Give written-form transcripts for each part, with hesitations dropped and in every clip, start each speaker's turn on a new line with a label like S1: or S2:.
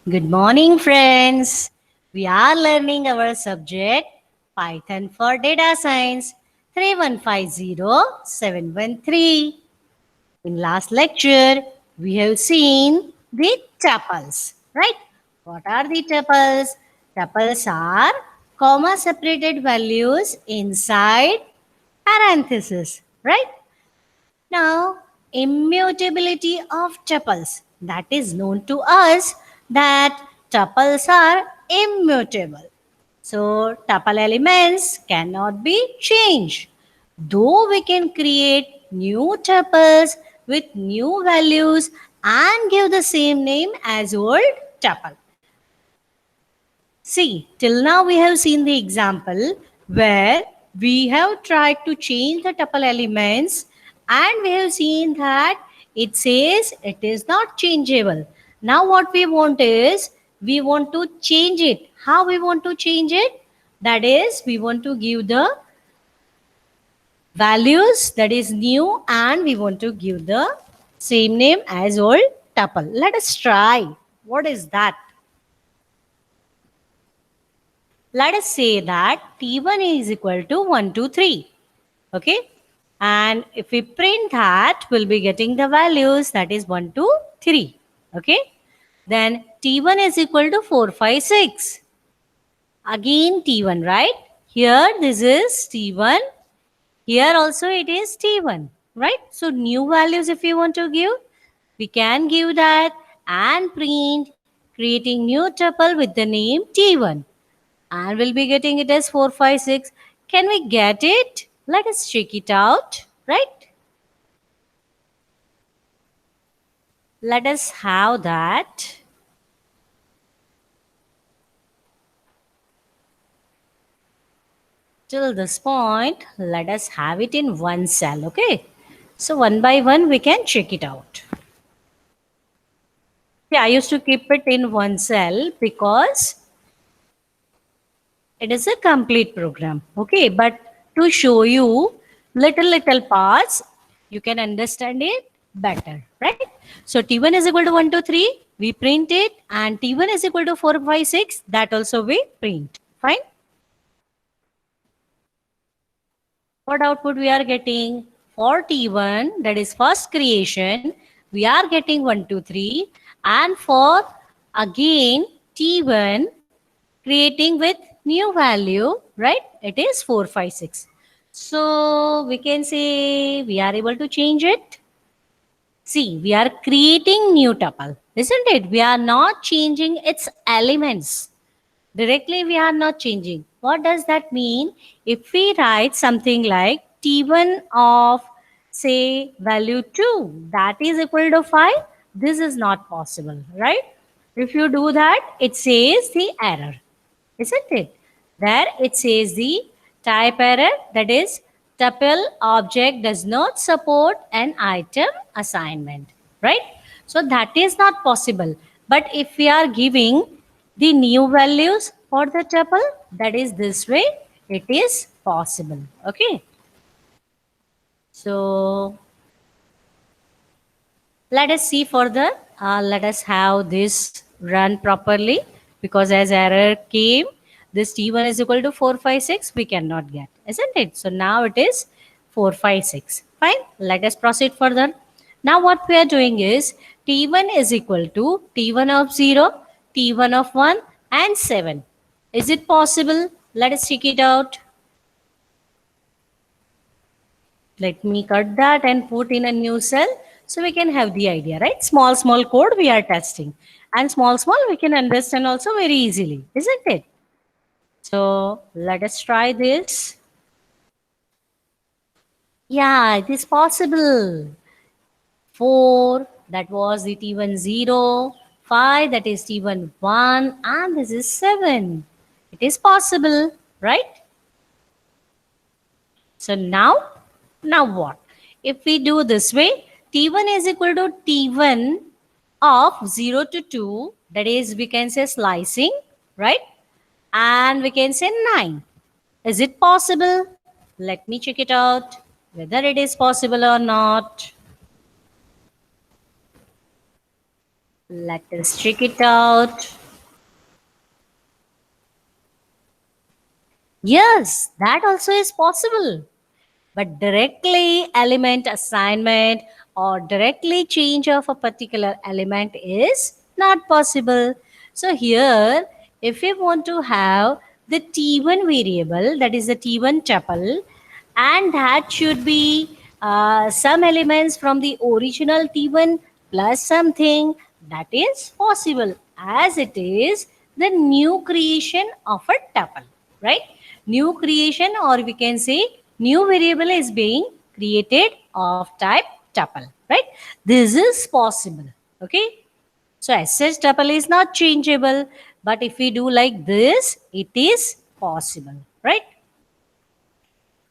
S1: Good morning, friends. We are learning our subject Python for Data Science 3150713. In last lecture, we have seen the tuples, right? What are the tuples? Tuples are comma separated values inside parentheses, right? Now, immutability of tuples. That is known to us that tuples are immutable. So, tuple elements cannot be changed. Though we can create new tuples with new values and give the same name as old tuple. See, till now we have seen the example where we have tried to change the tuple elements and we have seen that it says it is not changeable. Now what we want is we want to change it. How we want to change it? That is we want to give the values that is new and we want to give the same name as old tuple. Let us try. What is that? Let us say that T1 is equal to 1, 2, 3. Okay. And if we print that, we'll be getting the values that is 1, 2, 3. Okay. Then T1 is equal to 4, 5, 6. Again T1, right? Here this is T1. Here also it is T1, right? So new values if you want to give, we can give that and print creating new tuple with the name T1. And we'll be getting it as 4, 5, 6. Can we get it? Let us check it out, right? Let us have that. Till this point, let us have it in one cell, okay? So one by one, we can check it out. Yeah, I used to keep it in one cell because it is a complete program, okay? But to show you little parts, you can understand it better, right? So T1 is equal to 1, 2, 3, we print it, and T1 is equal to 4, 5, 6, that also we print. Fine. What output we are getting? For T1, that is first creation, we are getting 1, 2, 3, and for again T1 creating with new value, right? It is 4, 5, 6. So we can say we are able to change it. See, we are creating new tuple, isn't it? We are not changing its elements. Directly we are not changing. What does that mean? If we write something like T1 of say value 2 that is equal to 5, this is not possible, right? If you do that, it says the error, isn't it? There it says the type error, that is tuple object does not support an item assignment, right? So that is not possible. But if we are giving the new values for the tuple, that is this way, it is possible. Okay. So let us see further. Let us have this run properly, because as error came, this T1 is equal to 4, 5, 6, we cannot get, isn't it? So now it is 4, 5, 6. Fine. Let us proceed further. Now what we are doing is T1 is equal to T1 of 0, T1 of 1 and 7. Is it possible? Let us check it out. Let me cut that and put in a new cell so we can have the idea, right? Small code we are testing, and small we can understand also very easily, isn't it? So let us try this. Yeah, it is possible. 4, that was the T1 0, 5, that is T1 1, and this is 7. It is possible, right? So now what? If we do this way, T1 is equal to T1 of 0 to 2, that is we can say slicing, right? And we can say 9. Is it possible? Let me check it out, whether it is possible or not. Let us check it out. Yes, that also is possible. But directly element assignment or directly change of a particular element is not possible. So here, if we want to have the T1 variable, that is the T1 tuple, and that should be some elements from the original T1 plus something, that is possible, as it is the new creation of a tuple, right? New creation, or we can say new variable is being created of type tuple, right? This is possible. Okay, so as such tuple is not changeable, but if we do like this, it is possible, right?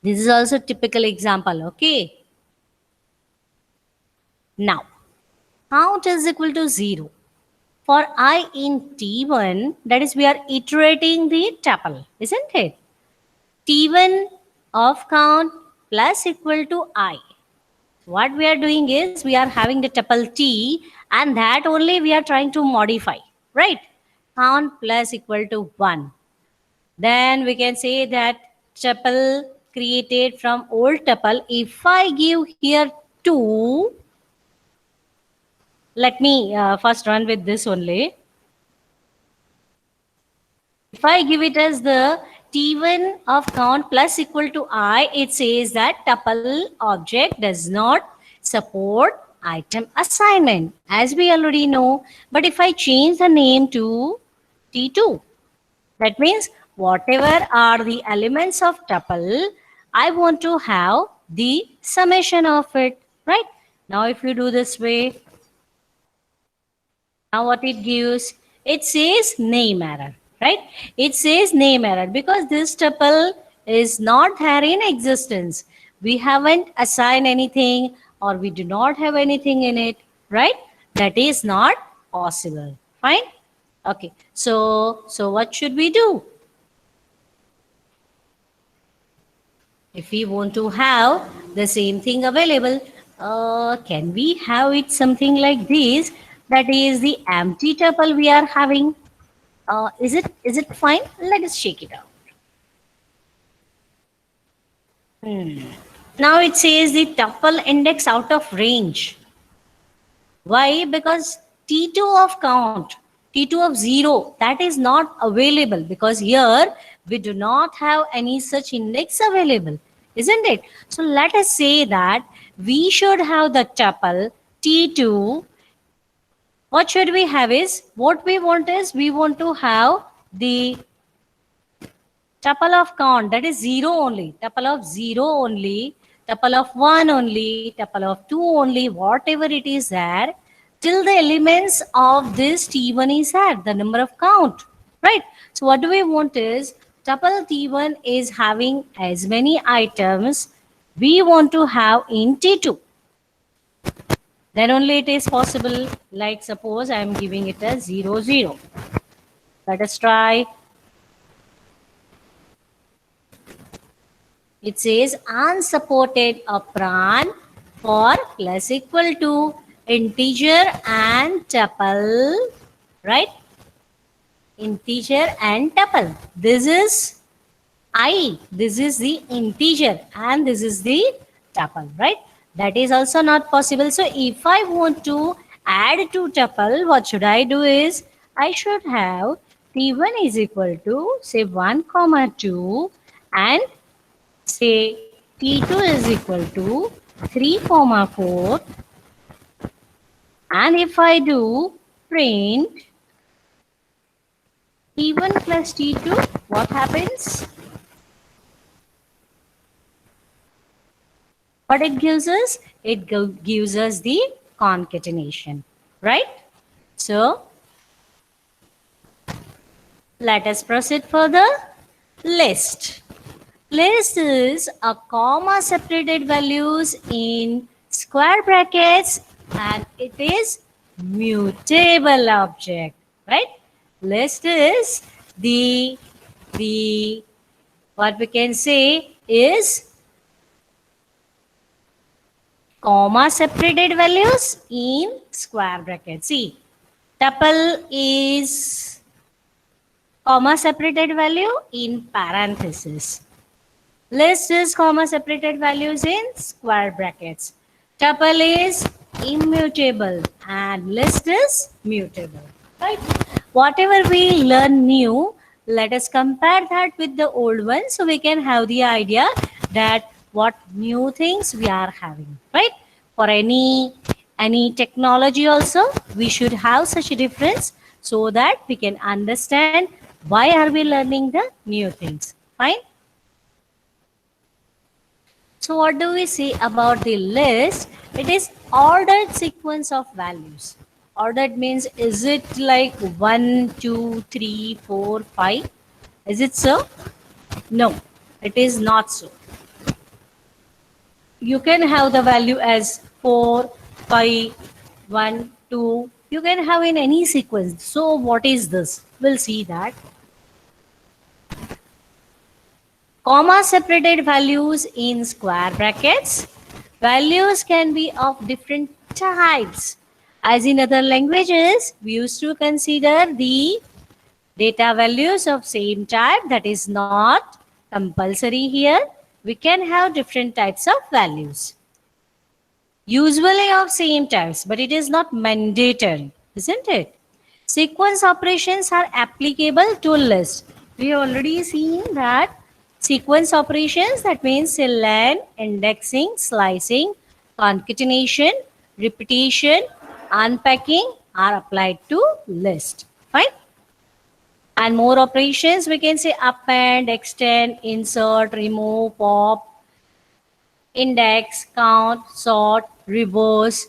S1: This is also typical example. Okay, now count is equal to 0 for I in T1, that is we are iterating the tuple, isn't it? T1 of count plus equal to I. What we are doing is we are having the tuple T, and that only we are trying to modify, right? Count plus equal to 1. Then we can say that tuple created from old tuple, if I give here 2, let me first run with this only. If I give it as the T1 of count plus equal to I, it says that tuple object does not support item assignment, as we already know. But if I change the name to T2, that means whatever are the elements of tuple, I want to have the summation of it, right? Now if you do this way, now what it gives? It says name error, right? It says name error because this tuple is not there in existence. We haven't assigned anything or we do not have anything in it, right? That is not possible. Fine? Okay. So what should we do? If we want to have the same thing available, can we have it something like this? That is the empty tuple we are having. Is it fine? Let us shake it out. Now it says the tuple index out of range. Why? Because T2 of count, T2 of 0, that is not available because here we do not have any such index available, isn't it? So let us say that we should have the tuple T2. What should we have is, what we want is, we want to have the tuple of count, that is 0 only, tuple of 0 only, tuple of 1 only, tuple of 2 only, whatever it is there, till the elements of this T1 is there, the number of count, right? So what do we want is, tuple T1 is having as many items we want to have in T2. Then only it is possible. Like suppose I am giving it as 0, 0. Let us try. It says unsupported operand for plus equal to integer and tuple, right? Integer and tuple. This is I. This is the integer and this is the tuple, right? That is also not possible. So if I want to add to tuple, what should I do is, I should have T1 is equal to say 1 comma 2 and say T2 is equal to 3 comma 4, and if I do print T1 plus T2, what happens? What it gives us? It gives us the concatenation, right? So let us proceed further. List. List is a comma separated values in square brackets and it is mutable object, right? List is the what we can say is comma separated values in square brackets. See, Tuple is comma separated value in parentheses. List is comma separated values in square brackets. Tuple is immutable and list is mutable. Right? Whatever we learn new, let us compare that with the old one so we can have the idea that what new things we are having. Right? For any technology also, we should have such a difference so that we can understand why are we learning the new things. Fine? So what do we see about the list? It is ordered sequence of values. Ordered means, is it like 1, 2, 3, 4, 5? Is it so? No, it is not so. You can have the value as 4, 5, 1, 2. You can have in any sequence. So what is this? We'll see that. Comma separated values in square brackets. Values can be of different types. As in other languages, we used to consider the data values of same type. That is not compulsory here. We can have different types of values. Usually of same types, but it is not mandatory, isn't it? Sequence operations are applicable to list. We already seen that sequence operations, that means ln, indexing, slicing, concatenation, repetition, unpacking are applied to list. Fine. And more operations we can say append, extend, insert, remove, pop, index, count, sort, reverse.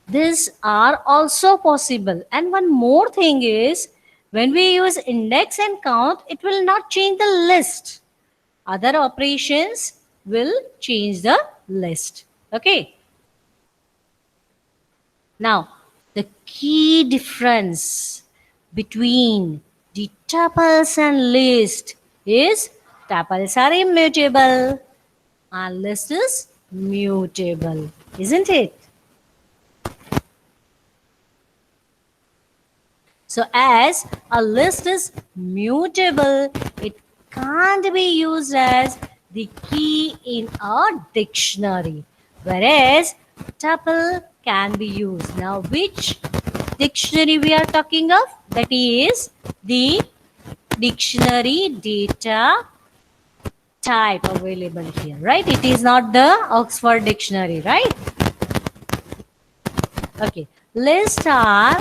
S1: These are also possible. And one more thing is, when we use index and count, it will not change the list. Other operations will change the list. Okay. Now, the key difference between the tuples and list is tuples are immutable and list is mutable, isn't it? So as a list is mutable, it can't be used as the key in a dictionary, whereas tuple can be used. Now which dictionary we are talking of? That is the dictionary data type available here, right? It is not the Oxford dictionary, right? Okay, lists are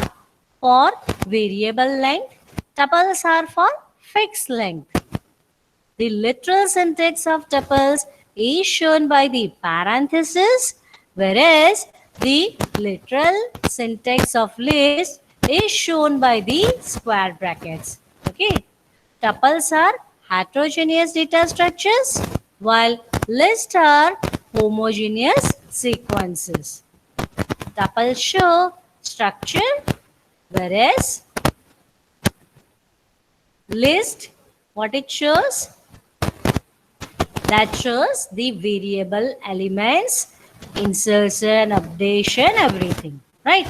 S1: for variable length, tuples are for fixed length. The literal syntax of tuples is shown by the parenthesis, whereas the literal syntax of list is shown by the square brackets. Okay, tuples are heterogeneous data structures, while lists are homogeneous sequences. Tuples show structure, whereas list, what it shows? That shows the variable elements, insertion, updation, everything, right?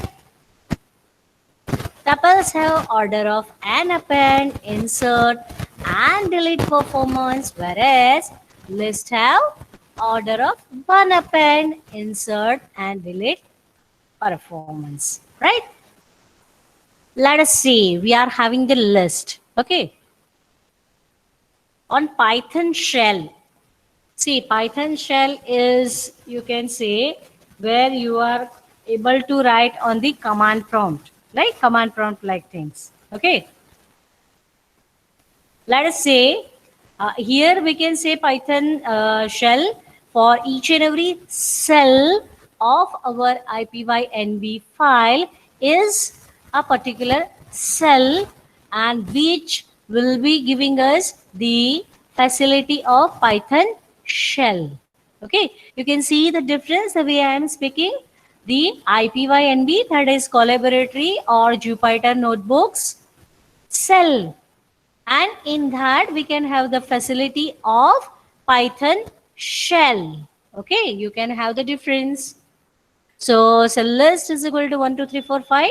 S1: Tuples have order of an append, insert, and delete performance, whereas lists have order of one append, insert, and delete performance, right? Let us see, we are having the list, okay? On Python shell, see, Python shell is, you can say, where you are able to write on the command prompt, like command prompt like things, okay? Let us say, here we can say Python shell for each and every cell of our IPYNB file is a particular cell, and which will be giving us the facility of Python shell. Okay, you can see the difference the way I am speaking. The IPYNB, that is collaboratory or Jupyter notebooks cell, and in that we can have the facility of Python shell. Okay, you can have the difference. So list is equal to 1, 2, 3, 4, 5.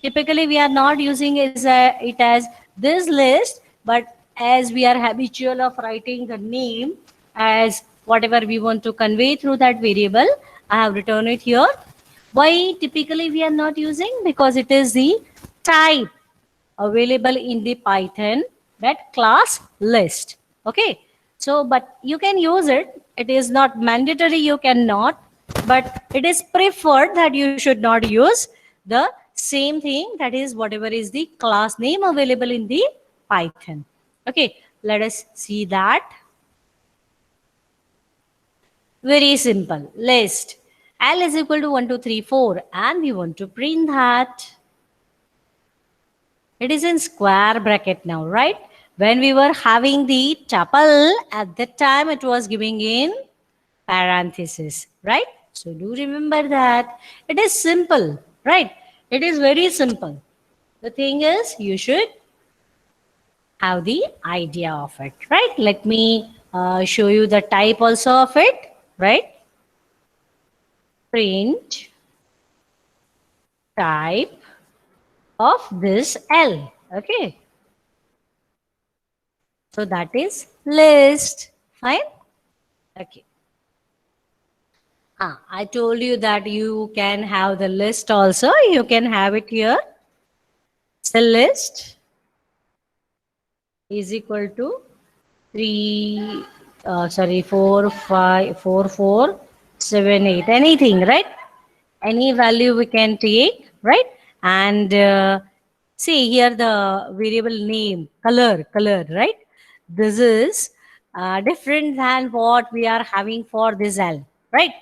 S1: Typically, we are not using it as this list, but as we are habitual of writing the name as whatever we want to convey through that variable, I have written it here. Why typically we are not using? Because it is the type available in the Python, that class list. Okay. So, but you can use it. It is not mandatory, you cannot, but it is preferred that you should not use the same thing, that is whatever is the class name available in the Python. Okay. Let us see that. Very simple. List. L is equal to 1, 2, 3, 4, and we want to print that. It is in square bracket now, right? When we were having the tuple, at that time it was giving in parenthesis, right? So do remember that. It is simple, right? It is very simple. The thing is, you should have the idea of it, right? Let me show you the type also of it, right? Print type of this L, okay? So that is list, fine? Okay. I told you that you can have the list also. You can have it here. The list is equal to 3, 4, 5, 4, 4, 7, 8, anything, right? Any value we can take, right? And see here the variable name, color, right? This is different than what we are having for this L, right?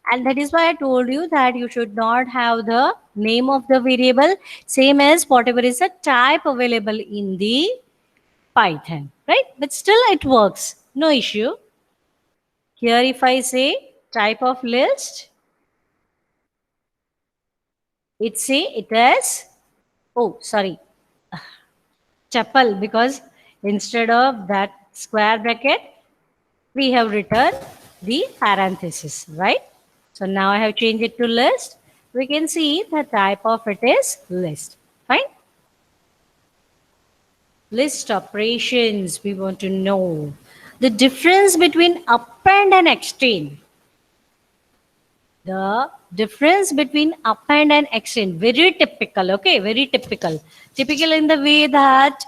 S1: And that is why I told you that you should not have the name of the variable same as whatever is the type available in the Python, right? But still it works, no issue. Here if I say type of list, it say it as, oh sorry, tuple, because instead of that square bracket, we have written the parenthesis, right? So now I have changed it to list. We can see the type of it is list. Fine. List operations, we want to know the difference between append and extend. The difference between append and extend, very typical, okay, very typical. Typical in the way that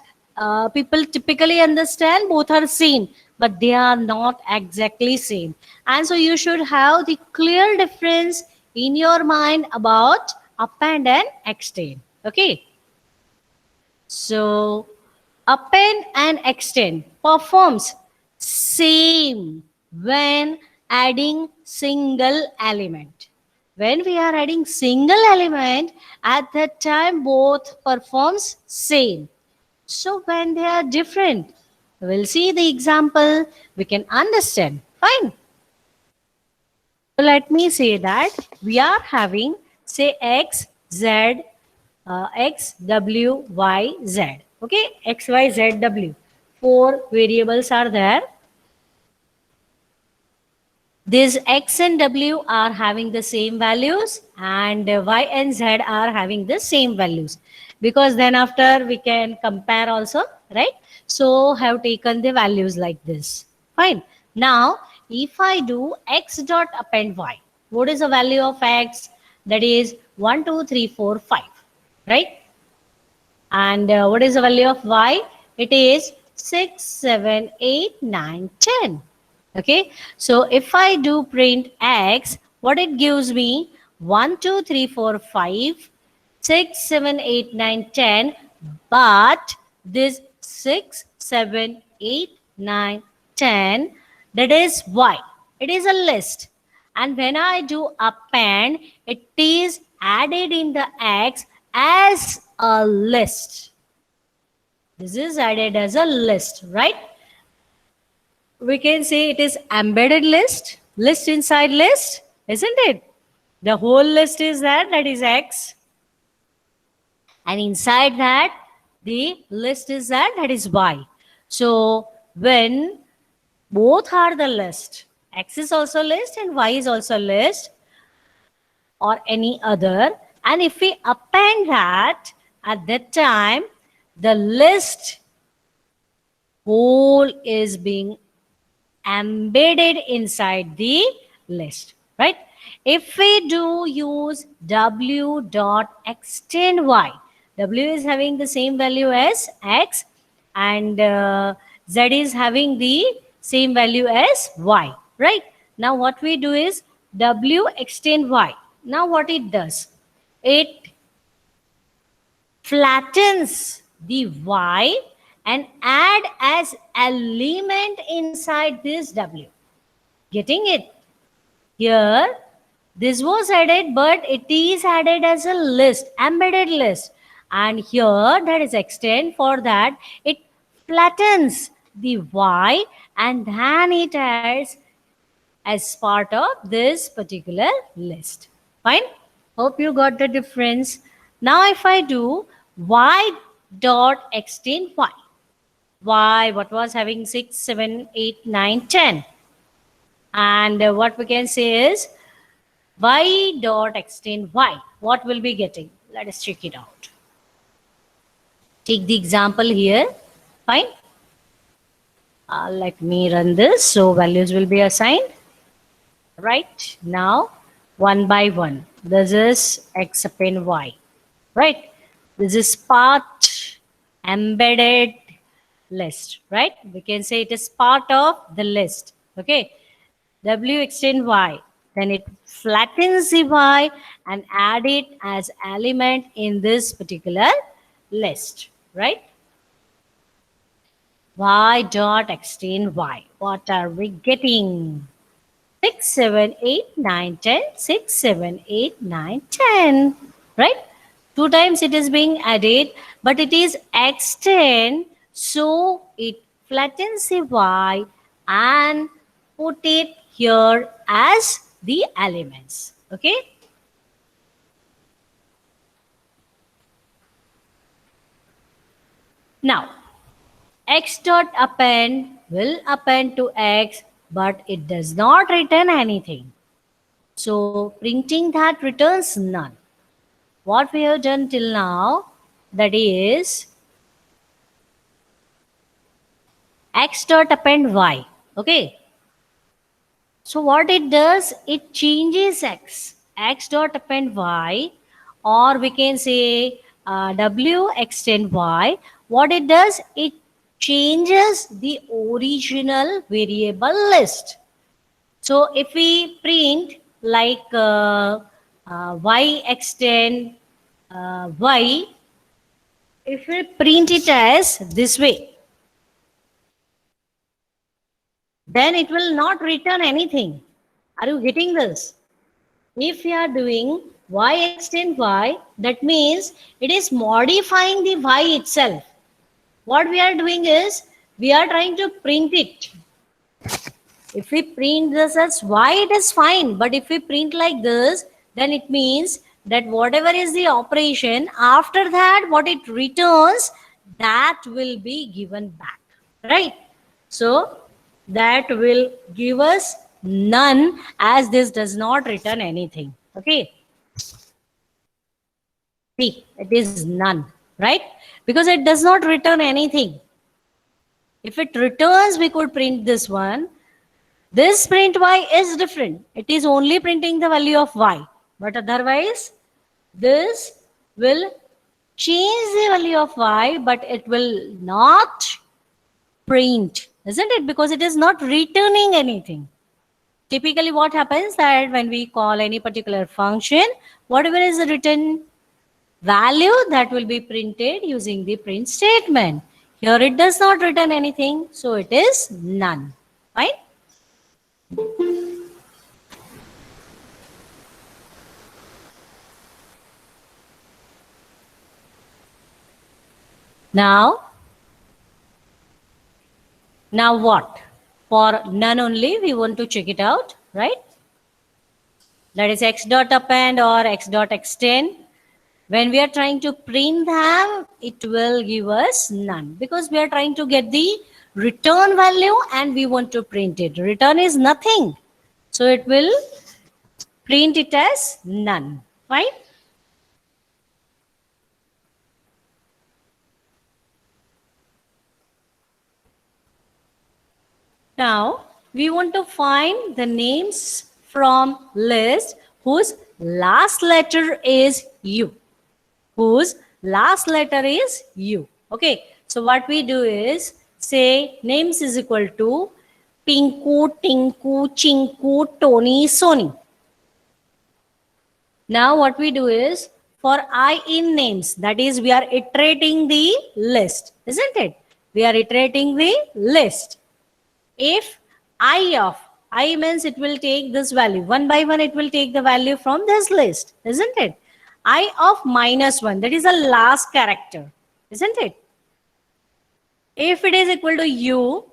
S1: people typically understand both are same, but they are not exactly same. And so you should have the clear difference in your mind about append and extend, okay. So append and extend performs same when adding single element. When we are adding single element, at that time both performs same. So when they are different, we'll see the example, we can understand. Fine. So let me say that we are having, say, x, z, x, w, y, z. Okay, x, y, z, w. 4 variables are there. These x and w are having the same values, and y and z are having the same values, because then after we can compare also, right? So have taken the values like this. Fine. Now if I do x dot append y, what is the value of x? That is 1, 2, 3, 4, 5, right? And what is the value of y? It is 6, 7, 8, 9, 10. Okay. So if I do print x, what it gives me? 1, 2, 3, 4, 5, 6, 7, 8, 9, 10. But this 6, 7, 8, 9, 10, that is y. It is a list. And when I do append, it is added in the x as a list. This is added as a list, right? We can say it is embedded list, list inside list, isn't it? The whole list is that is x. And inside that, the list is that is y. So when both are the list, x is also list and y is also list, or any other, and if we append that, at that time the list whole is being embedded inside the list, right? If we do use w dot extend y, w is having the same value as x, and z is having the same value as y, right? Now what we do is w extend y. Now what it does, it flattens the y and add as element inside this w. Getting it? Here, this was added, but it is added as a list, embedded list. And here, that is extend, for that, it flattens the y and then it adds as part of this particular list. Fine? Hope you got the difference. Now, if I do y dot extend y, y, what was having 6, 7, 8, 9, 10. And what we can say is y dot extend y. What will be getting? Let us check it out. Take the example here. Fine. Let me run this. So values will be assigned. Right. Now, one by one. This is x append y. Right. This is part embedded list. Right. We can say it is part of the list. Okay. W extend y, then it flattens the y and add it as element in this particular list, right? Y dot extend y. What are we getting? 6, 7, 8, 9, 10. 6, 7, 8, 9, 10. Right? 2 times it is being added, but it is extend, so it flattens the y and put it here as the elements. Okay. Now, x dot append will append to x, but it does not return anything. So, printing that returns none. What we have done till now, that is x dot append y. Okay. So what it does, it changes x dot append y, or we can say w extend y. What it does, it changes the original variable list. So if we print like y extend y, if we print it as this way, then it will not return anything. Are you getting this? If we are doing y extend y, that means it is modifying the y itself. What we are doing is, we are trying to print it. If we print this as y, it is fine. But if we print like this, then it means that whatever is the operation, after that, what it returns, that will be given back. Right? So, that will give us none, as this does not return anything. Okay. See, it is none, right? Because it does not return anything. If it returns, we could print this one. This print y is different. It is only printing the value of y. But otherwise, this will change the value of y, but it will not print, isn't it? Because it is not returning anything. Typically what happens, that when we call any particular function, whatever is the written value, that will be printed using the print statement. Here it does not return anything, so it is none. Fine? Now what? For none only, we want to check it out, right? That is x dot append or x dot extend. When we are trying to print them, it will give us none, because we are trying to get the return value and we want to print it. Return is nothing. So it will print it as none. Fine. Now, we want to find the names from list whose last letter is U. Whose last letter is U. Okay. So, what we do is say names is equal to Pinku, Tinku, Chinku, Tony, Sony. Now, what we do is for I in names, that is, we are iterating the list, isn't it? We are iterating the list. If I means it will take this value. One by one, it will take the value from this list, isn't it? I of -1, that is the last character, isn't it? If it is equal to U,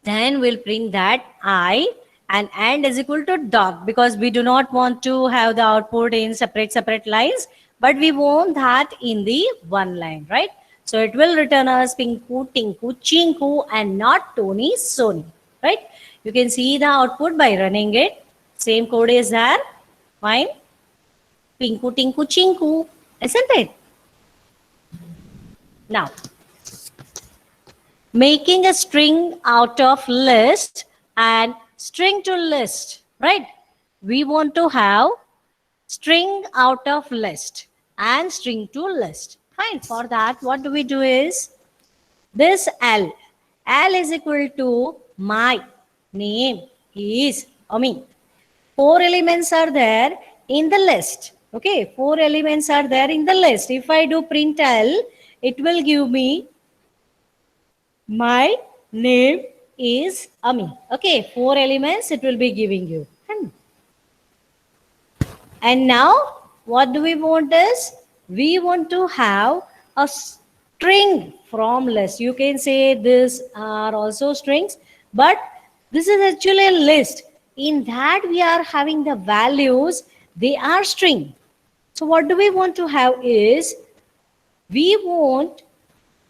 S1: then we'll print that I and is equal to dot, because we do not want to have the output in separate lines, but we want that in the one line, right? So it will return us Pinku, Tinku, Chinku, and not Tony, Sony, right? You can see the output by running it. Same code is there. Fine. Pinku, Tinku, Chinku, isn't it? Now, making a string out of list and string to list, right? We want to have string out of list and string to list. Fine. For that, what do we do is this L is equal to my name is Ami. 4 elements are there in the list. Okay, 4 elements are there in the list. If I do print L, it will give me my name is Ami. Okay, 4 elements it will be giving you. And now what do we want is we want to have a string from list. You can say these are also strings, but this is actually a list. In that we are having the values, they are string. So what do we want to have is we want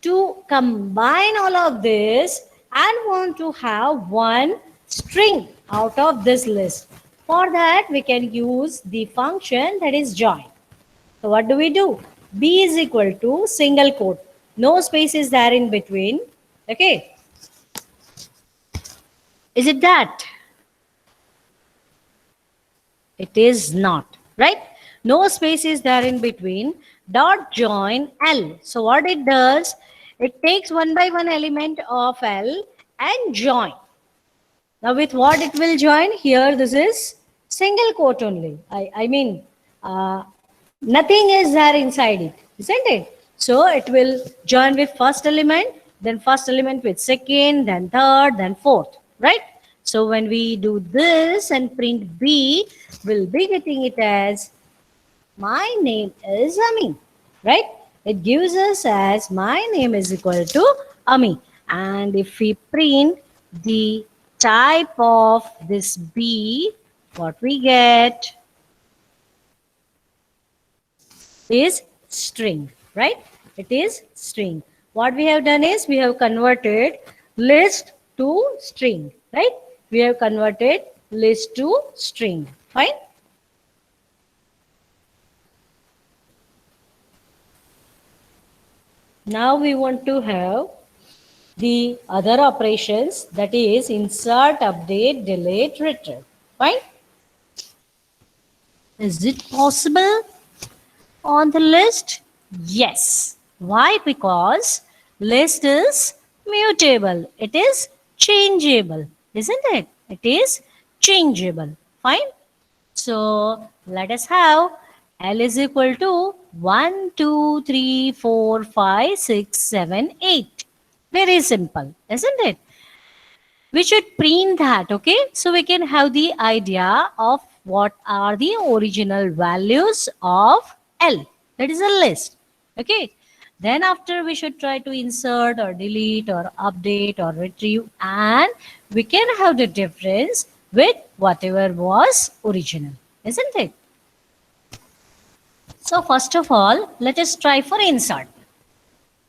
S1: to combine all of this and want to have one string out of this list. For that, we can use the function that is join. So what do we do? B is equal to single quote. No spaces there in between. Okay. Is it that? It is not, right? No spaces there in between. Dot join L. So what it does, it takes one by one element of L and join. Now with what it will join? Here this is single quote only. I mean, nothing is there inside it, isn't it? So it will join with first element, then first element with second, then third, then fourth, right? So when we do this and print B, we'll be getting it as my name is Ami, right? It gives us as my name is equal to Ami. And if we print the type of this B, what we get is string, right? It is string. What we have done is we have converted list to string, right? We have converted list to string. Fine. Now we want to have the other operations, that is insert, update, delete, retrieve. Fine. Is it possible on the list? Yes. Why? Because list is mutable. It is changeable, isn't it? It is changeable. Fine. So let us have L is equal to 1, 2, 3, 4, 5, 6, 7, 8. Very simple, isn't it? We should print that, okay? So we can have the idea of what are the original values of L. That is a list, okay? Then after we should try to insert or delete or update or retrieve, and we can have the difference with whatever was original, isn't it? So first of all, let us try for insert.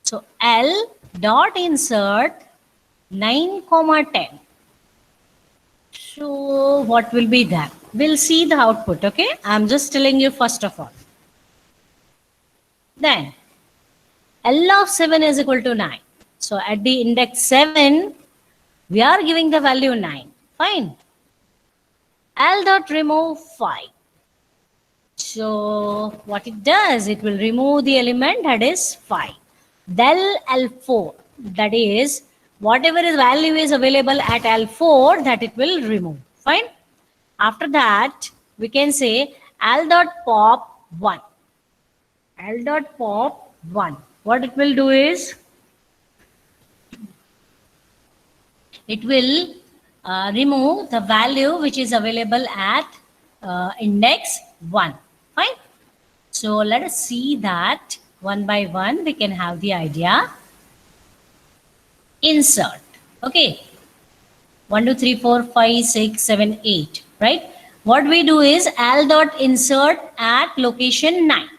S1: So L dot insert 9, 10. So what will be that? we'll see the output. Okay, I'm just telling you first of all. Then L of 7 is equal to 9. So at the index 7, we are giving the value 9. Fine. L dot remove 5. So what it does, it will remove the element that is 5. Del L4, that is whatever is value is available at L4, that it will remove. Fine. After that, we can say L dot pop 1. L dot pop 1. What it will do is, it will remove the value which is available at index 1. Fine. So let us see that one by one we can have the idea. Insert. Okay. 1, 2, 3, 4, 5, 6, 7, 8. Right. What we do is L dot insert at location 9.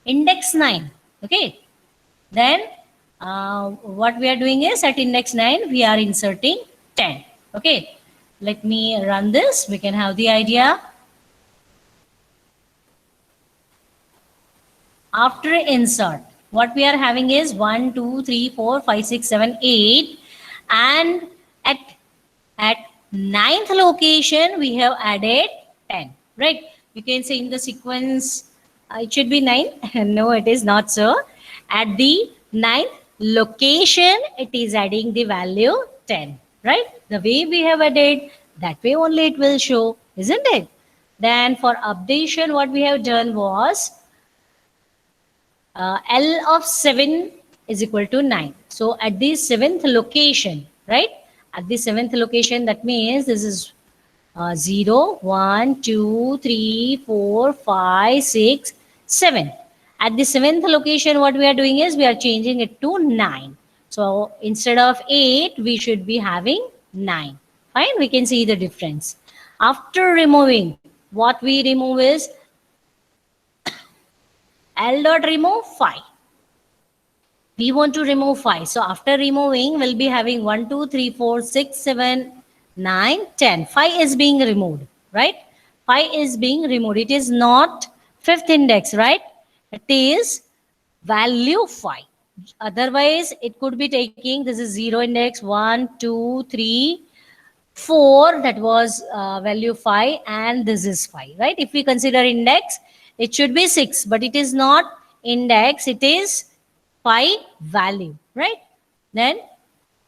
S1: Index 9. Okay. Then what we are doing is at index 9 we are inserting 10. Okay. Let me run this. We can have the idea. After insert, what we are having is 1, 2, 3, 4, 5, 6, 7, 8. And at ninth location, we have added 10. Right? You can say in the sequence, it should be 9. No, it is not so. At the ninth location, it is adding the value 10. Right? The way we have added, that way only it will show, isn't it? Then for updation, what we have done was, L of 7 is equal to 9. So at the 7th location, right? At the 7th location, that means this is 0, 1, 2, 3, 4, 5, 6, 7. At the 7th location, what we are doing is we are changing it to 9. So instead of 8, we should be having 9. Fine, we can see the difference. After removing, what we remove is L dot remove 5. We want to remove 5. So after removing, we'll be having 1, 2, 3, 4, 6, 7, 9, 10. 5 is being removed, right? 5 is being removed. It is not fifth index, right? It is value 5. Otherwise, it could be taking, this is 0 index, 1, 2, 3, 4, that was value 5, and this is 5, right? If we consider index, it should be 6, but it is not index, it is 5 value, right? Then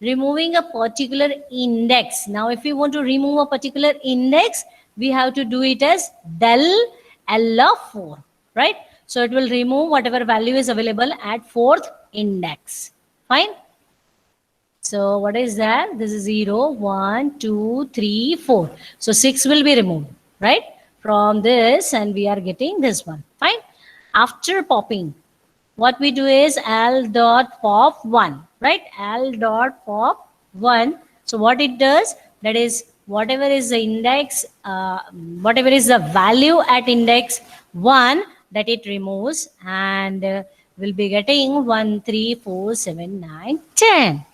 S1: removing a particular index. Now, if we want to remove a particular index, we have to do it as del L of 4, right? So it will remove whatever value is available at 4th index. Fine. So what is that? This is 0, 1, 2, 3, 4. So 6 will be removed, right? From this, and we are getting this one. Fine. After popping, what we do is L dot pop 1, right? L dot pop 1. So what it does, that is whatever is the index, whatever is the value at index 1, that it removes, and we'll be getting 1, 3, 4, 7, 9, 10.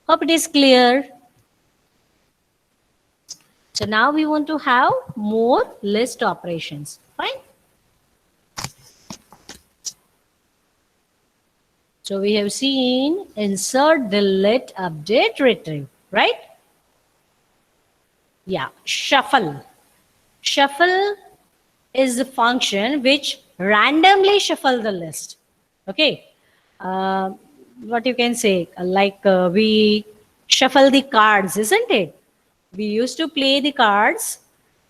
S1: Hope it is clear. So now we want to have more list operations. Fine. So we have seen insert, delete, update, retrieve, right? Yeah, shuffle. Shuffle is the function which randomly shuffle the list. Okay. What you can say, like we shuffle the cards, isn't it? We used to play the cards,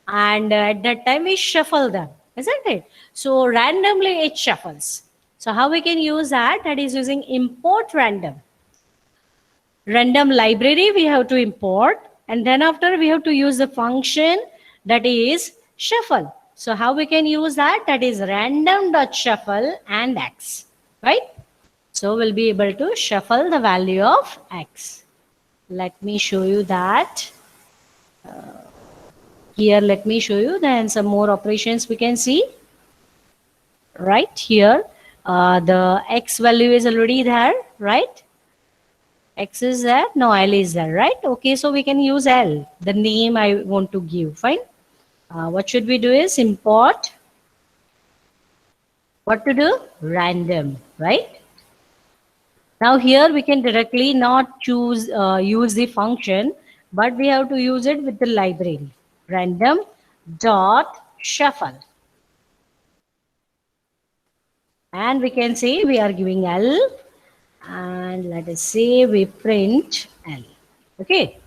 S1: and at that time we shuffle them, isn't it? So randomly it shuffles. So how we can use that? That is using import random. Random library we have to import, and then after we have to use the function that is shuffle. So how we can use that? That is random.shuffle and x, right? So we'll be able to shuffle the value of x. Let me show you that. Here, let me show you. Then some more operations we can see. Right here, the x value is already there, right? X is there. No, L is there, right? Okay, so we can use L, the name I want to give. Fine. what should we do is import what to do? Random, right? Now here we can directly not choose use the function, but we have to use it with the library. Random dot shuffle. And we can say we are giving L, and let us say we print L. Okay.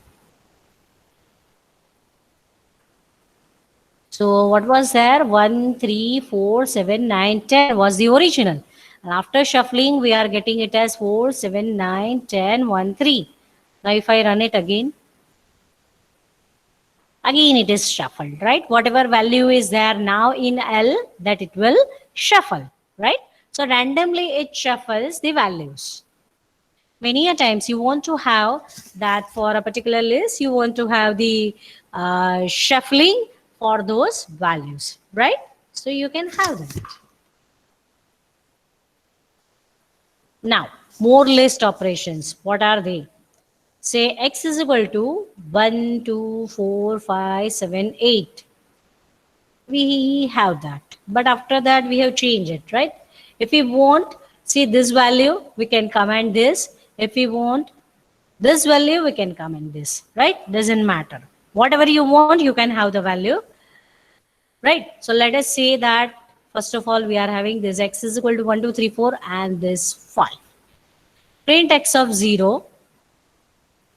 S1: So what was there? 1, 3, 4, 7, 9, 10 was the original. And after shuffling, we are getting it as 4, 7, 9, 10, 1, 3. Now if I run it again it is shuffled, right? Whatever value is there now in L, that it will shuffle, right? So randomly it shuffles the values. Many a times you want to have that for a particular list, you want to have the shuffling for those values, right? So you can have that. Now, more list operations. What are they? Say x is equal to 1, 2, 4, 5, 7, 8. We have that. But after that, we have changed it, right? If we want, see this value, we can comment this. If we want this value, we can comment this, right? Doesn't matter. Whatever you want, you can have the value, right? So let us say that, first of all, we are having this x is equal to 1, 2, 3, 4, and this 5. Print x of 0.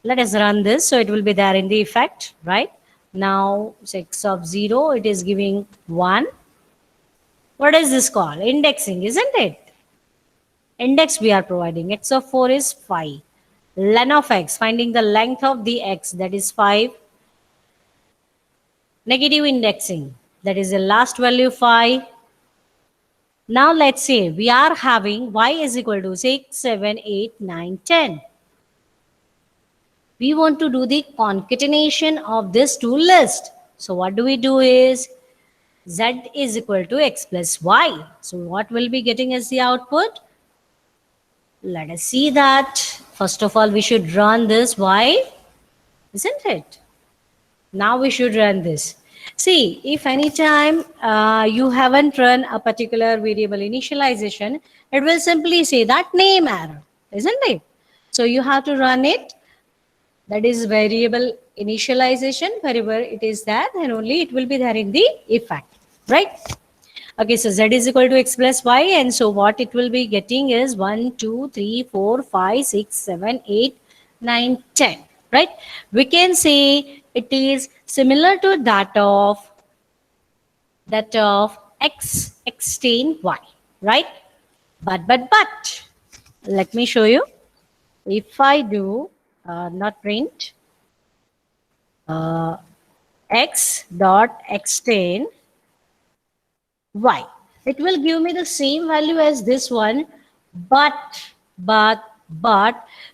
S1: Let us run this, so it will be there in the effect, right? Now, x of 0, it is giving 1. What is this called? Indexing, isn't it? Index we are providing. X of 4 is 5. Len of x, finding the length of the x, that is 5. Negative indexing, that is the last value 5. Now let's say we are having y is equal to 6, 7, 8, 9, 10. We want to do the concatenation of this two list. So what do we do is z is equal to x plus y. So what will be getting as the output? Let us see that. First of all, we should run this y, isn't it? Now we should run this. See, if any time you haven't run a particular variable initialization, it will simply say that name error, isn't it? So you have to run it. That is variable initialization. Wherever it is there, then only it will be there in the effect, right? Okay, so z is equal to x plus y, and so what it will be getting is 1, 2, 3, 4, 5, 6, 7, 8, 9, 10, right? We can say it is similar to that of x extend y, right? But, let me show you. If I do not print x dot extend y, it will give me the same value as this one, but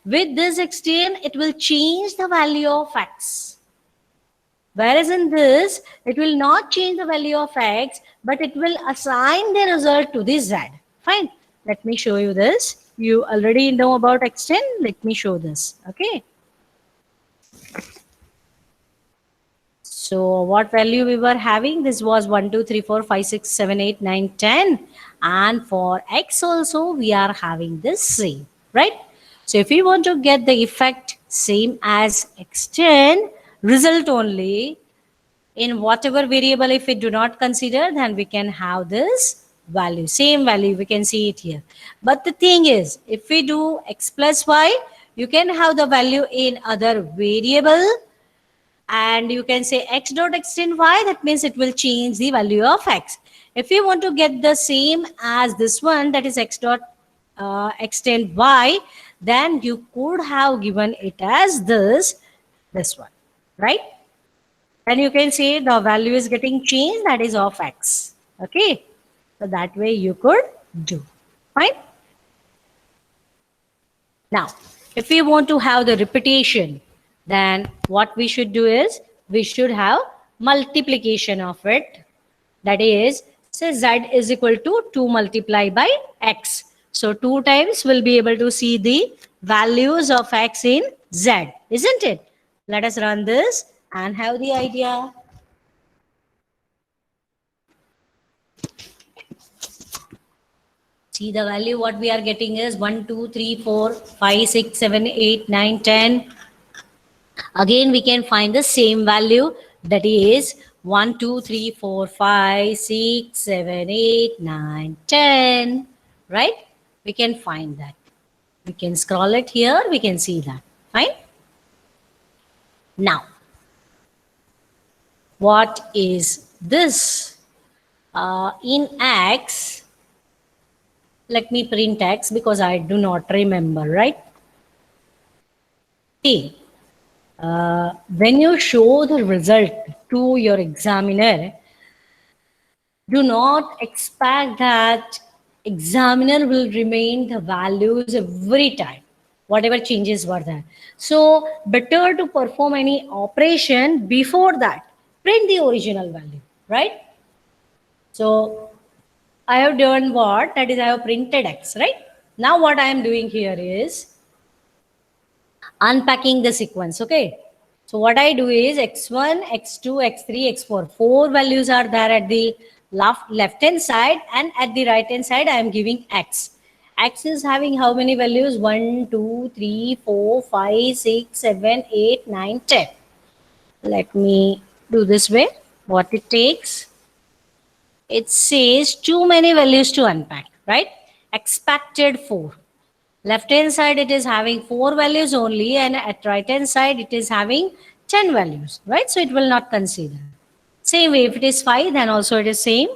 S1: with this extend, it will change the value of x. Whereas in this, it will not change the value of x, but it will assign the result to the z. Fine. Let me show you this. You already know about extend. Let me show this. Okay. So what value we were having? This was 1, 2, 3, 4, 5, 6, 7, 8, 9, 10. And for x also, we are having this same, right? So if we want to get the effect same as extend, result only, in whatever variable, if we do not consider, then we can have this value, same value, we can see it here. But the thing is, if we do x plus y, you can have the value in other variable, and you can say x dot extend y, that means it will change the value of x. If you want to get the same as this one, that is x dot extend y, then you could have given it as this one, right? And you can say the value is getting changed, that is of x. Okay. So that way you could do. Fine. Now, if we want to have the repetition, then what we should do is we should have multiplication of it. That is, say z is equal to 2 multiplied by x. So 2 times we'll be able to see the values of x in z, isn't it? Let us run this and have the idea. See the value what we are getting is 1, 2, 3, 4, 5, 6, 7, 8, 9, 10. Again, we can find the same value, that is 1, 2, 3, 4, 5, 6, 7, 8, 9, 10. Right? We can find that. We can scroll it here. We can see that. Fine. Now, what is this? In X, let me print X because I do not remember, right? See, when you show the result to your examiner, do not expect that examiner will remain the values every time, whatever changes were there. So better to perform any operation before that, print the original value, right? So I have done what? That is, I have printed X, right? Now what I am doing here is unpacking the sequence, okay? So what I do is x1, x2, x3, x4. 4 values are there at the left hand side, and at the right hand side I am giving x. X is having how many values? 1, 2, 3, 4, 5, 6, 7, 8, 9, 10. Let me do this way. What it takes? It says too many values to unpack, right? Expected 4. Left hand side it is having 4 values only, and at right hand side it is having 10 values, right? So it will not consider. Same way, if it is 5, then also it is same.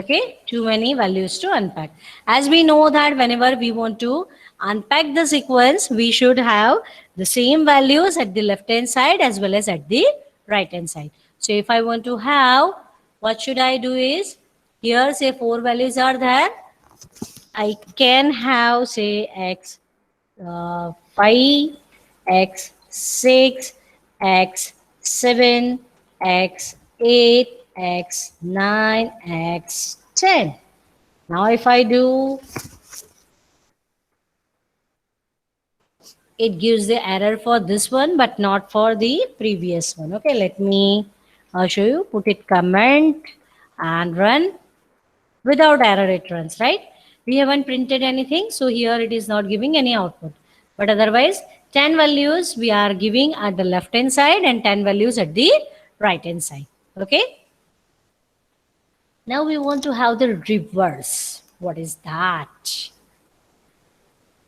S1: Okay, too many values to unpack. As we know that whenever we want to unpack the sequence, we should have the same values at the left hand side as well as at the right hand side. So if I want to have, what should I do is, here say 4 values are there. I can have say x 5, x 6, x 7, x 8, x 9, x 10. Now if I do, it gives the error for this one but not for the previous one. Okay, let me show you. Put it comment and run. Without error it runs, right? We haven't printed anything, so here it is not giving any output. But otherwise, 10 values we are giving at the left hand side and 10 values at the right hand side. Okay. Now we want to have the reverse. What is that?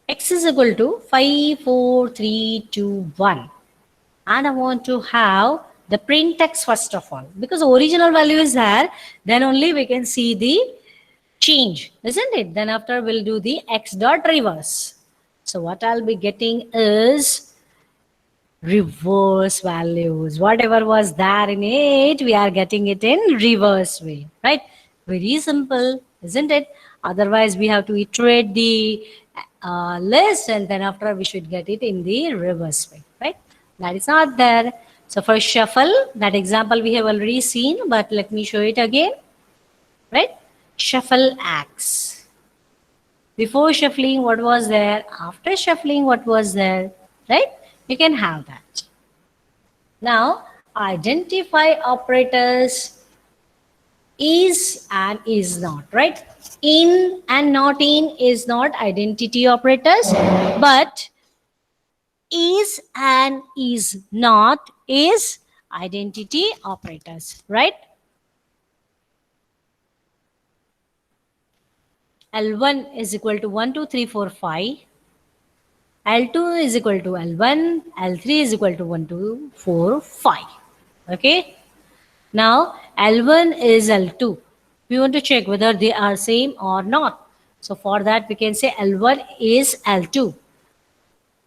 S1: X is equal to 5, 4, 3, 2, 1. And I want to have the print X first of all. Because original value is there, then only we can see the change, isn't it? Then after we'll do the X dot reverse. So what I'll be getting is reverse values. Whatever was there in it, we are getting it in reverse way, right? Very simple, isn't it? Otherwise, we have to iterate the list, and then after we should get it in the reverse way, right? That is not there. So for shuffle, that example we have already seen, but let me show it again, right? Shuffle X. Before shuffling, what was there? After shuffling, what was there? Right? You can have that. Now, identify operators is and is not, right? In and not in is not identity operators, but is and is not is identity operators, right? L1 is equal to 1, 2, 3, 4, 5. L2 is equal to L1. L3 is equal to 1, 2, 4, 5. Okay. Now, L1 is L2. We want to check whether they are same or not. So, for that, we can say L1 is L2.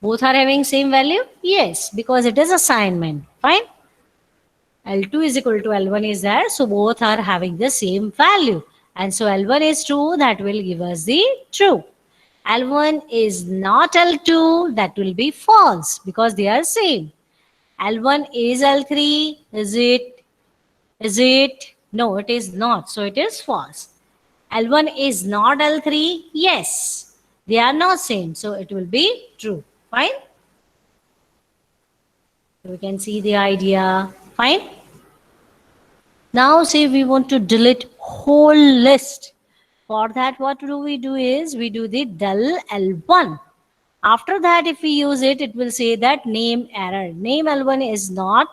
S1: Both are having same value? Yes, because it is assignment. Fine. L2 is equal to L1 is there. So, both are having the same value. And so, L1 is true. That will give us the true. L1 is not L2, that will be false because they are same. L1 is L3, is it? Is it? No, it is not. So it is false. L1 is not L3, yes. They are not same. So it will be true. Fine. So we can see the idea. Fine. Now say we want to delete whole list. For that, what do we do is we do the del L1. After that, if we use it, it will say that name error. Name L1 is not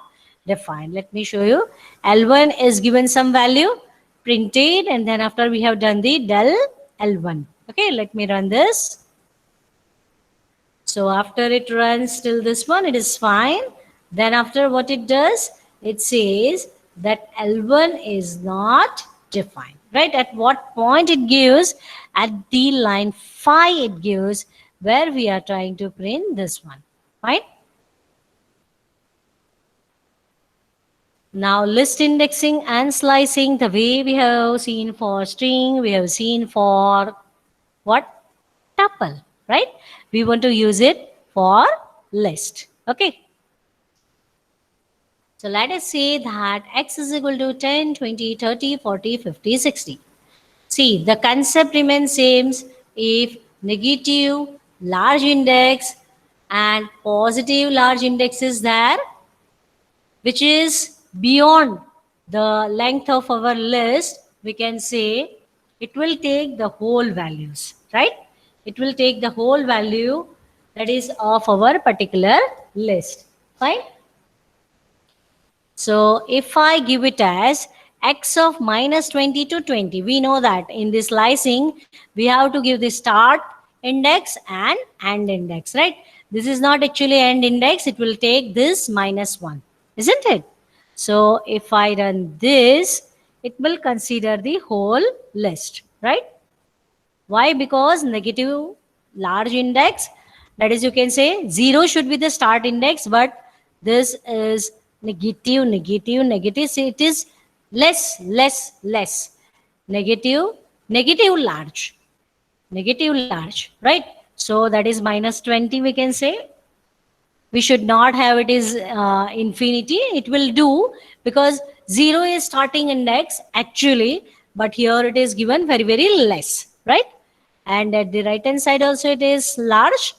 S1: defined. Let me show you. L1 is given some value, printed, and then after we have done the del L1. Okay, let me run this. So after it runs till this one, it is fine. Then after what it does, it says that L1 is not defined, right? At what point it gives? At the line 5 it gives, where we are trying to print this one, right? Now list indexing and slicing, the way we have seen for string, we have seen for what? Tuple, right? We want to use it for list. Okay. So let us say that x is equal to 10, 20, 30, 40, 50, 60. See, the concept remains same if negative large index and positive large index is there, which is beyond the length of our list, we can say it will take the whole values, right? It will take the whole value that is of our particular list, fine? So if I give it as x of minus 20 to 20, we know that in this slicing, we have to give the start index and end index, right? This is not actually end index. It will take this minus 1, isn't it? So if I run this, it will consider the whole list, right? Why? Because negative large index, that is, you can say 0 should be the start index, but this is negative, negative, negative. So it is less, less, less. Negative, negative large, negative large, right? So that is minus 20, we can say. We should not have it is infinity. It will do because 0 is starting index actually, but here it is given very, very less, right? And at the right hand side also it is large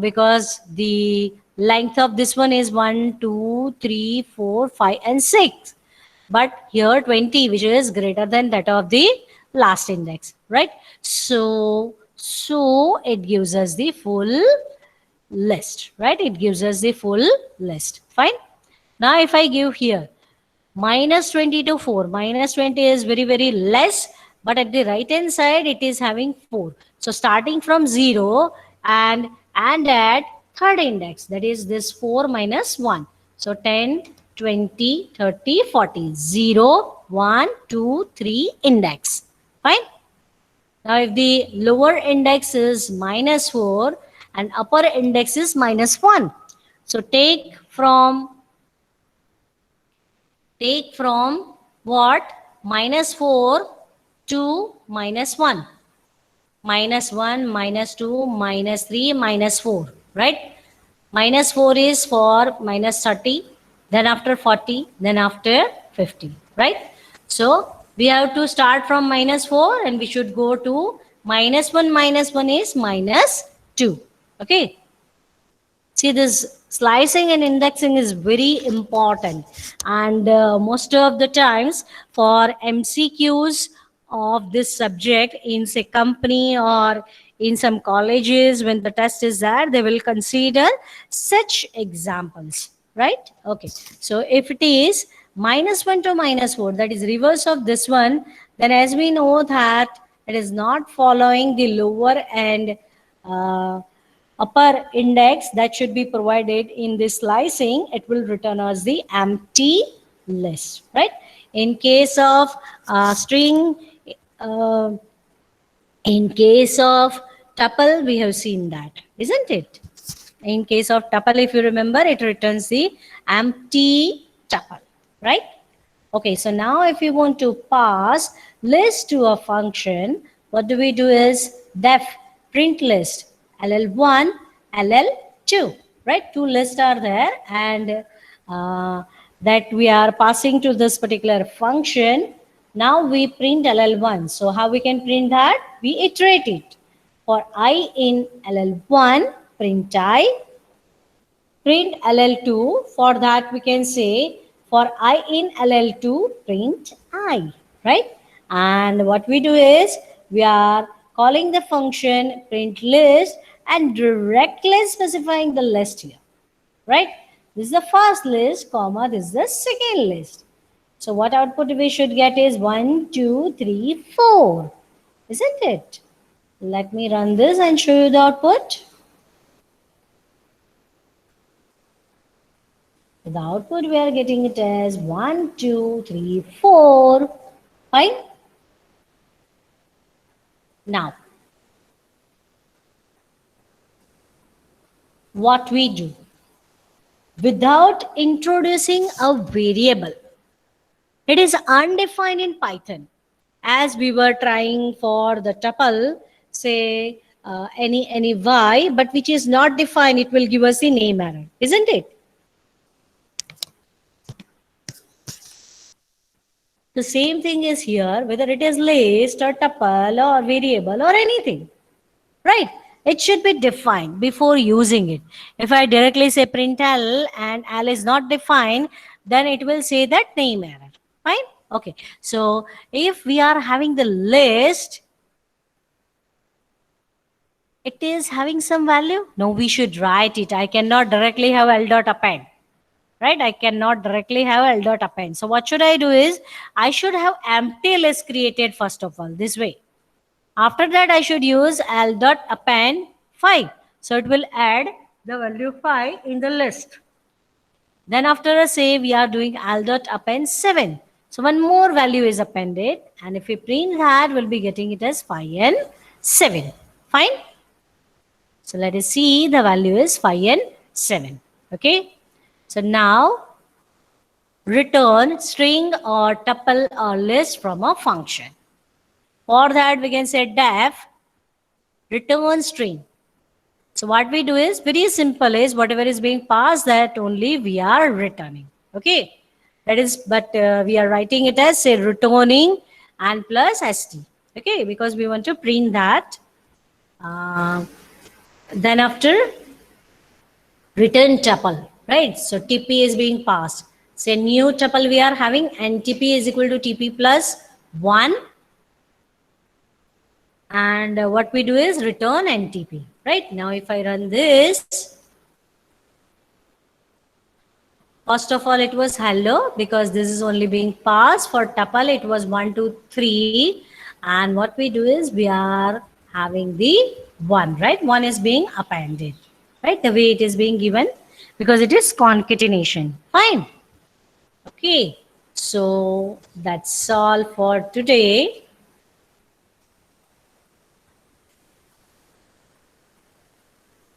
S1: because the length of this one is 1, 2, 3, 4, 5 and 6. But here 20, which is greater than that of the last index, right? So it gives us the full list, right? It gives us the full list. Fine. Now if I give here minus 20 to 4, minus 20 is very, very less, but at the right hand side it is having 4. So starting from 0 and at third index, that is this 4 minus 1. So 10, 20, 30, 40, 0, 1, 2, 3 index. Fine. Now, if the lower index is minus 4 and upper index is minus 1. So, take from what? Minus 4 to minus 1. Minus 1, minus 2, minus 3, minus 4. Right? Minus 4 is for minus 30, then after 40, then after 50. Right? So, we have to start from minus 4 and we should go to minus 1 is minus 2. Okay. See, this slicing and indexing is very important, and most of the times for MCQs of this subject in say company or in some colleges, when the test is there, they will consider such examples, right? Okay, so if it is minus 1 to minus 4, that is reverse of this one, then as we know that it is not following the lower and upper index that should be provided in this slicing, it will return us the empty list, right? In case of string, uh, in case of tuple, we have seen that, isn't it? In case of tuple, if you remember, it returns the empty tuple, right? Okay, so now if you want to pass list to a function, what do we do is def print list ll1, ll2, right? Two lists are there, and that we are passing to this particular function. Now we print ll1. So how we can print that? We iterate it. For I in ll1, print I. Print ll2. For that we can say For I in LL2, print I, right? And what we do is we are calling the function print list and directly specifying the list here, right? This is the first list, comma, this is the second list. So what output we should get is 1, 2, 3, 4, isn't it? Let me run this and show you the output. The output we are getting it as 1, 2, 3, 4. Fine. Now, what we do without introducing a variable, it is undefined in Python. As we were trying for the tuple, say any y, but which is not defined, it will give us a name error, isn't it? The same thing is here, whether it is list or tuple or variable or anything, right? It should be defined before using it. If I directly say print L and L is not defined, then it will say that name error. Fine? Okay. So if we are having the list, it is having some value. No, we should write it. I cannot directly have L dot append. Right? I cannot directly have L dot append. So what should I do is I should have empty list created first of all this way. After that, I should use L dot append 5. So it will add the value 5 in the list. Then after a say, we are doing L dot append 7. So one more value is appended. And if we print that, we'll be getting it as 5 and 7. Fine? So let us see the value is 5 and 7. Okay? So now return string or tuple or list from a function. For that, we can say def return string. So what we do is very simple is whatever is being passed, that only we are returning. Okay. That is, but we are writing it as say returning and plus st. Okay. Because we want to print that. Then after return tuple, right? So TP is being passed. Say new tuple we are having and TP is equal to TP plus 1. And what we do is return NTP, right? Now if I run this, first of all it was hello because this is only being passed. For tuple it was 1, 2, 3, and what we do is we are having the 1, right? 1 is being appended, right? The way it is being given because it is concatenation. Fine. Okay, so that's all for today.